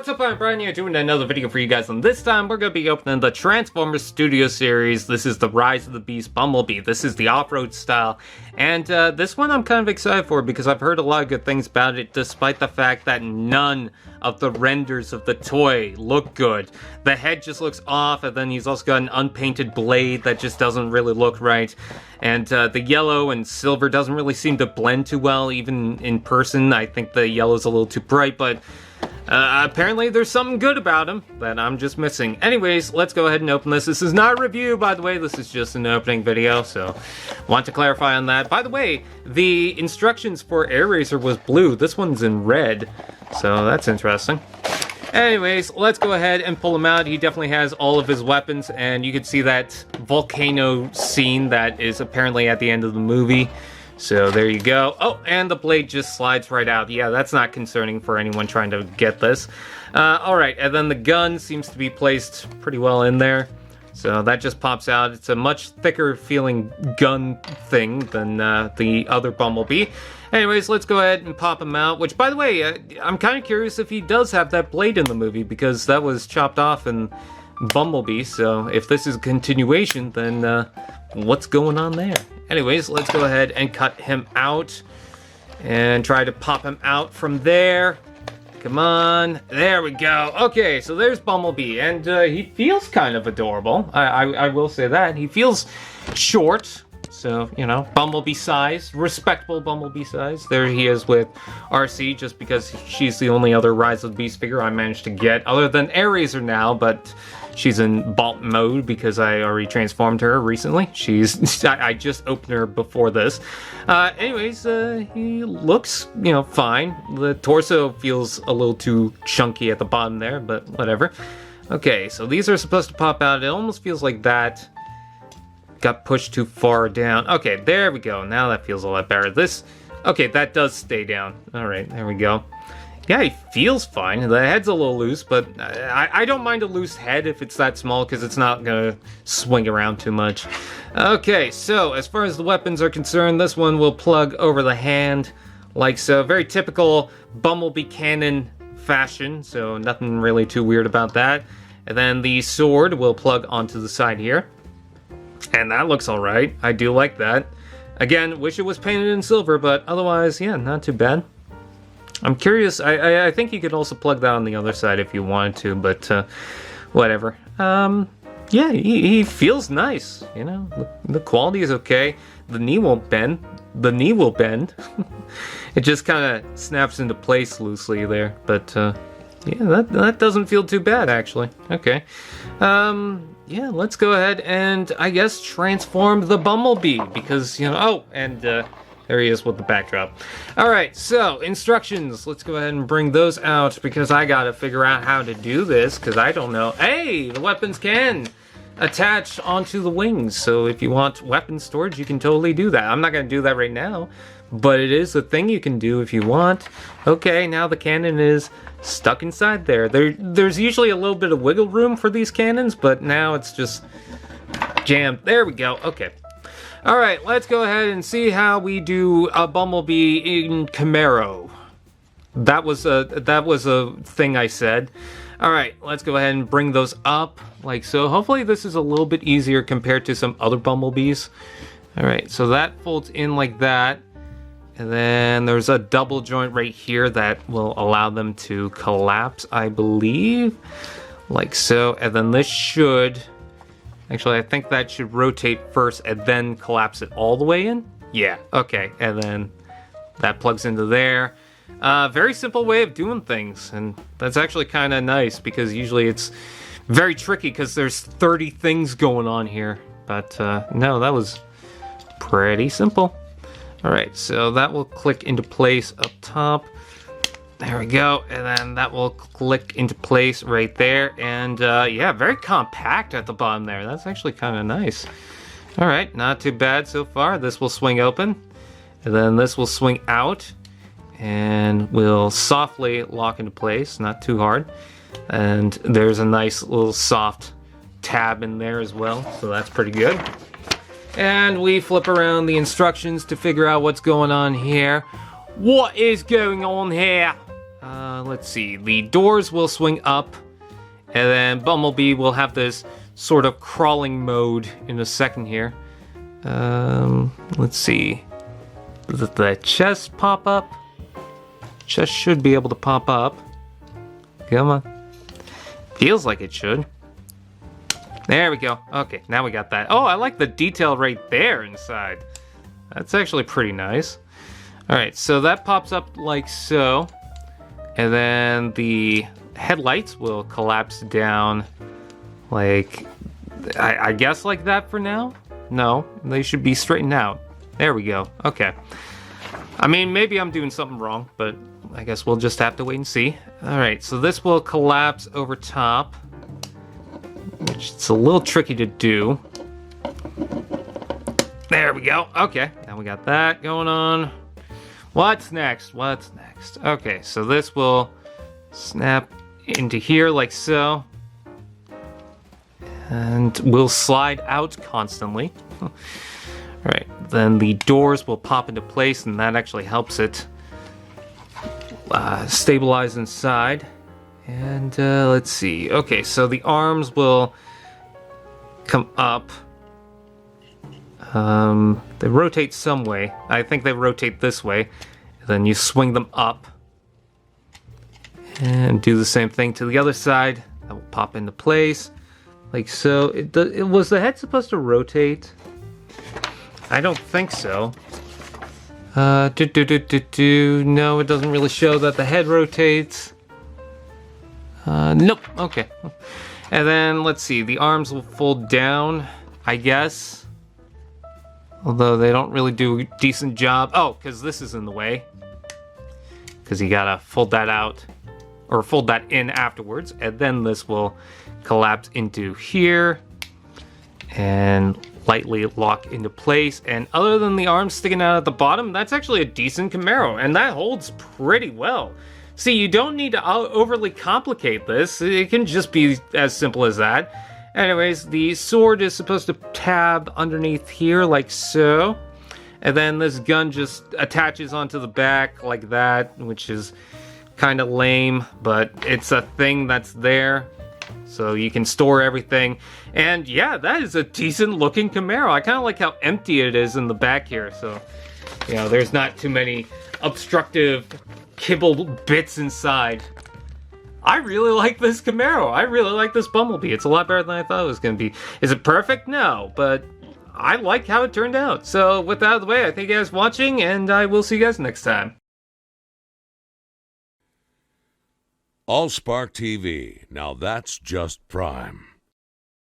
What's up, I'm Brian here doing another video for you guys, and this time we're going to be opening the Transformers Studio Series. This is the Rise of the Beasts Bumblebee. This is the off-road style, and this one I'm kind of excited for because I've heard a lot of good things about it, despite the fact that none of the renders of the toy look good. The head just looks off, and then he's also got an unpainted blade that just doesn't really look right. And the yellow and silver doesn't really seem to blend too well, even in person. I think the yellow's a little too bright, but apparently there's something good about him that I'm just missing. Anyways, let's go ahead and open this. This is not a review, by the way. This is just an opening video, so want to clarify on that. By the way, the instructions for Air Racer was blue. This one's in red, so that's interesting. Anyways, let's go ahead and pull him out. He definitely has all of his weapons, and you can see that volcano scene that is apparently at the end of the movie. So there you go. Oh, and the blade just slides right out. Yeah, that's not concerning for anyone trying to get this. Alright, and then the gun seems to be placed pretty well in there. So that just pops out. It's a much thicker feeling gun thing than the other Bumblebee. Anyways, let's go ahead and pop him out. Which, by the way, I'm kind of curious if he does have that blade in the movie, because that was chopped off in Bumblebee. So if this is a continuation, then what's going on there? Anyways, let's go ahead and cut him out and try to pop him out from there. Come on. There we go. Okay, so there's Bumblebee, and he feels kind of adorable. I will say that. He feels short, so, you know, Bumblebee size, respectable Bumblebee size. There he is with RC, just because she's the only other Rise of the Beast figure I managed to get, other than Air Racer now, but she's in Bolt mode because I already transformed her recently. I just opened her before this. Anyways, he looks, you know, fine. The torso feels a little too chunky at the bottom there, but whatever. Okay, so these are supposed to pop out. It almost feels like that got pushed too far down. Okay, there we go. Now that feels a lot better. Okay, that does stay down. All right, there we go. Yeah, he feels fine. The head's a little loose, but I don't mind a loose head if it's that small, because it's not gonna swing around too much. Okay, so as far as the weapons are concerned, this one will plug over the hand, like so. Very typical Bumblebee cannon fashion, so nothing really too weird about that. And then the sword will plug onto the side here. And that looks alright. I do like that. Again, wish it was painted in silver, but otherwise, yeah, not too bad. I'm curious, I think you could also plug that on the other side if you wanted to, but whatever. Yeah, he feels nice, you know, the quality is okay. The knee won't bend. The knee will bend. It just kind of snaps into place loosely there, but yeah, that doesn't feel too bad, actually. Okay. Yeah, let's go ahead and, I guess, transform the Bumblebee, because, you know, oh, and there he is with the backdrop. Alright, so, instructions. Let's go ahead and bring those out, because I gotta figure out how to do this, because I don't know. Hey, the weapons can attach onto the wings, so if you want weapon storage, you can totally do that. I'm not gonna do that right now, but it is a thing you can do if you want. Okay, now the cannon is stuck inside there. There's usually a little bit of wiggle room for these cannons, but now it's just jammed. There we go. Okay. Alright, let's go ahead and see how we do a Bumblebee in Camaro. That was a thing I said. Alright, let's go ahead and bring those up like so. Hopefully this is a little bit easier compared to some other Bumblebees. Alright, so that folds in like that. And then there's a double joint right here that will allow them to collapse, I believe. Like so. And then this should... Actually, I think that should rotate first and then collapse it all the way in. Yeah, okay. And then that plugs into there. Very simple way of doing things. And that's actually kind of nice, because usually it's very tricky because there's 30 things going on here. But no, that was pretty simple. Alright, so that will click into place up top. There we go, and then that will click into place right there. And yeah, very compact at the bottom there. That's actually kind of nice. Alright, not too bad so far. This will swing open, and then this will swing out, and will softly lock into place, not too hard. And there's a nice little soft tab in there as well, so that's pretty good. And we flip around the instructions to figure out what's going on here. What is going on here? Let's see. The doors will swing up, and then Bumblebee will have this sort of crawling mode in a second here. Let's see. Does the chest pop up? Chest should be able to pop up. Come on. Feels like it should. There we go. Okay, now we got that. Oh, I like the detail right there inside. That's actually pretty nice. Alright, so that pops up like so. And then the headlights will collapse down like, I guess like that for now? No, they should be straightened out. There we go. Okay. I mean, maybe I'm doing something wrong, but I guess we'll just have to wait and see. Alright, so this will collapse over top, which it's a little tricky to do. There we go. Okay, now we got that going on. What's next? What's next? Okay, so this will snap into here like so. And will slide out constantly. Alright, then the doors will pop into place, and that actually helps it stabilize inside. And let's see. Okay, so the arms will come up. They rotate some way. I think they rotate this way. And then you swing them up. And do the same thing to the other side. That will pop into place. Like so. Was the head supposed to rotate? I don't think so. No, it doesn't really show that the head rotates. Nope. Okay. And then, let's see. The arms will fold down, I guess. Although they don't really do a decent job. Oh, because this is in the way. Because you gotta fold that out. Or fold that in afterwards. And then this will collapse into here. And lightly lock into place. And other than the arms sticking out at the bottom, that's actually a decent Camaro. And that holds pretty well. See, you don't need to overly complicate this. It can just be as simple as that. Anyways, the sword is supposed to tab underneath here like so. And then this gun just attaches onto the back like that, which is kind of lame, but it's a thing that's there. So you can store everything. And yeah, that is a decent looking Camaro. I kind of like how empty it is in the back here. So, you know, there's not too many obstructive kibble bits inside. I really like this Camaro. I really like this Bumblebee. It's a lot better than I thought it was going to be. Is it perfect? No, but I like how it turned out. So with that out of the way, I thank you guys for watching, and I will see you guys next time. AllSpark TV. Now that's just prime.